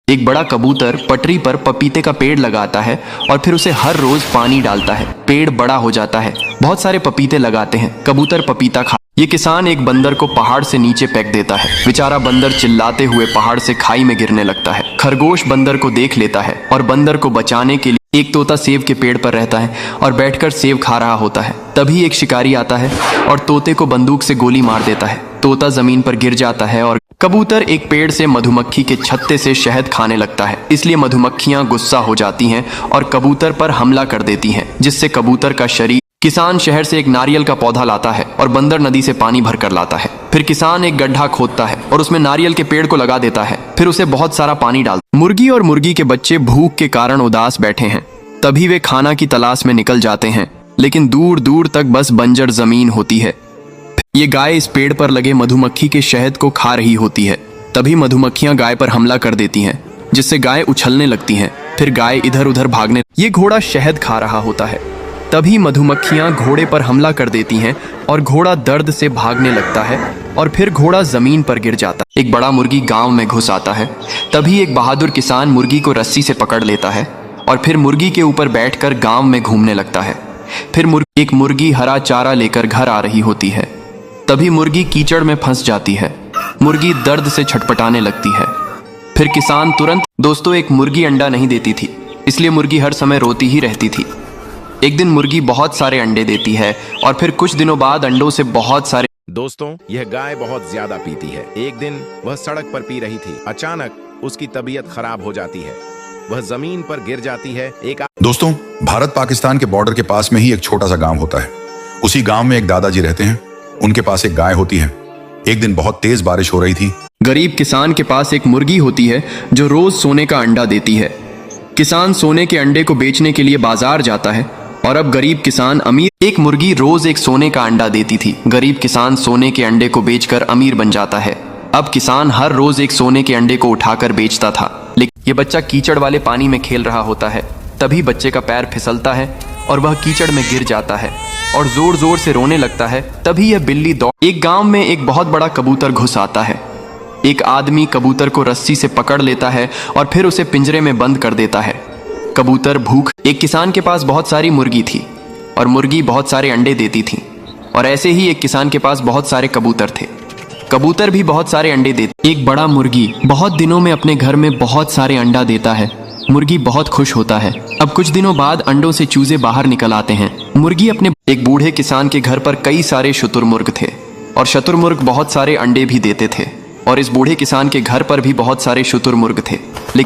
एक बड़ा कबूतर पटरी पर पपीते का पेड़ लगाता है और फिर उसे हर रोज पानी डालता है। पेड़ बड़ा हो जाता है, बहुत सारे पपीते लगाते हैं, कबूतर पपीता खा। ये किसान एक बंदर को पहाड़ से नीचे फेंक देता है। बेचारा बंदर चिल्लाते हुए पहाड़ से खाई में गिरने लगता है। खरगोश बंदर को देख लेता है और बंदर को बचाने के लिए एक तोता सेब के पेड़ पर रहता है और बैठकर सेब खा रहा होता है। तभी एक शिकारी आता है और तोते को बंदूक से गोली मार देता है। तोता जमीन पर गिर जाता है और कबूतर एक पेड़ से मधुमक्खी के छत्ते से शहद खाने लगता है। इसलिए मधुमक्खियां गुस्सा हो जाती हैं और कबूतर पर हमला कर देती हैं, जिससे कबूतर का शरीर। किसान शहर से एक नारियल का पौधा लाता है और बंदर नदी से पानी भर कर लाता है। फिर किसान एक गड्ढा खोदता है और उसमें नारियल के पेड़ को लगा देता है। फिर उसे बहुत सारा पानी डालता है। मुर्गी और मुर्गी के बच्चे भूख के कारण उदास बैठे हैं। तभी वे खाना की तलाश में निकल जाते हैं, लेकिन दूर दूर तक बस बंजर जमीन होती है। ये गाय इस पेड़ पर लगे मधुमक्खी के शहद को खा रही होती है। तभी मधुमक्खियां गाय पर हमला कर देती हैं, जिससे गाय उछलने लगती हैं। फिर गाय इधर उधर भागने। ये घोड़ा शहद खा रहा होता है। तभी मधुमक्खियां घोड़े पर हमला कर देती हैं और घोड़ा दर्द से भागने लगता है और फिर घोड़ा जमीन पर गिर जाता है। एक बड़ा मुर्गी गांव में घुस आता है। तभी एक बहादुर किसान मुर्गी को रस्सी से पकड़ लेता है और फिर मुर्गी के ऊपर बैठकर गांव में घूमने लगता है। फिर एक मुर्गी हरा चारा लेकर घर आ रही होती है। तभी मुर्गी कीचड़ में फंस जाती है। मुर्गी दर्द से छटपटाने लगती है। फिर किसान तुरंत। दोस्तों, एक मुर्गी अंडा नहीं देती थी, इसलिए मुर्गी हर समय रोती ही रहती थी। एक दिन मुर्गी बहुत सारे अंडे देती है और फिर कुछ दिनों बाद अंडों से बहुत सारे। दोस्तों, यह गाय बहुत ज्यादा पीती है। एक दिन वह सड़क पर पी रही थी। अचानक उसकी तबीयत खराब हो जाती है। वह जमीन पर गिर जाती है। दोस्तों, भारत पाकिस्तान के बॉर्डर के पास में ही एक छोटा सा गांव होता है। उसी गांव में एक दादाजी रहते हैं। उनके पास एक गाय होती है। एक दिन बहुत तेज बारिश हो रही थी। गरीब किसान के पास एक मुर्गी होती है जो रोज सोने का अंडा देती है। किसान सोने के अंडे को बेचने के लिए बाजार जाता है और अब गरीब किसान अमीर। एक मुर्गी रोज एक सोने का अंडा देती थी। गरीब किसान सोने के अंडे को बेचकर अमीर बन जाता है। अब किसान हर रोज एक सोने के अंडे को उठाकर बेचता था। लेकिन ये बच्चा कीचड़ वाले पानी में खेल रहा होता है। तभी बच्चे का पैर फिसलता है और वह कीचड़ में गिर जाता है और जोर जोर से रोने लगता है। तभी यह बिल्ली दौड़। एक गांव में एक बहुत बड़ा कबूतर घुस आता है। एक आदमी कबूतर को रस्सी से पकड़ लेता है और फिर उसे पिंजरे में बंद कर देता है। कबूतर भूख। एक किसान के पास बहुत सारी मुर्गी थी और मुर्गी बहुत सारे अंडे देती थी। और ऐसे ही एक किसान के पास बहुत सारे कबूतर थे। कबूतर भी बहुत सारे अंडे देते। एक बड़ा मुर्गी बहुत दिनों में अपने घर में बहुत सारे अंडा देता है। मुर्गी बहुत खुश होता है। अब कुछ दिनों बाद अंडों से चूजे बाहर निकल आते हैं। मुर्गी अपने एक बूढ़े किसान के घर पर कई सारे शुतुरमुर्ग थे और शुतुरमुर्ग बहुत सारे अंडे भी देते थे। और इस बूढ़े किसान के घर पर भी बहुत सारे शुतुरमुर्ग थे। लेकिन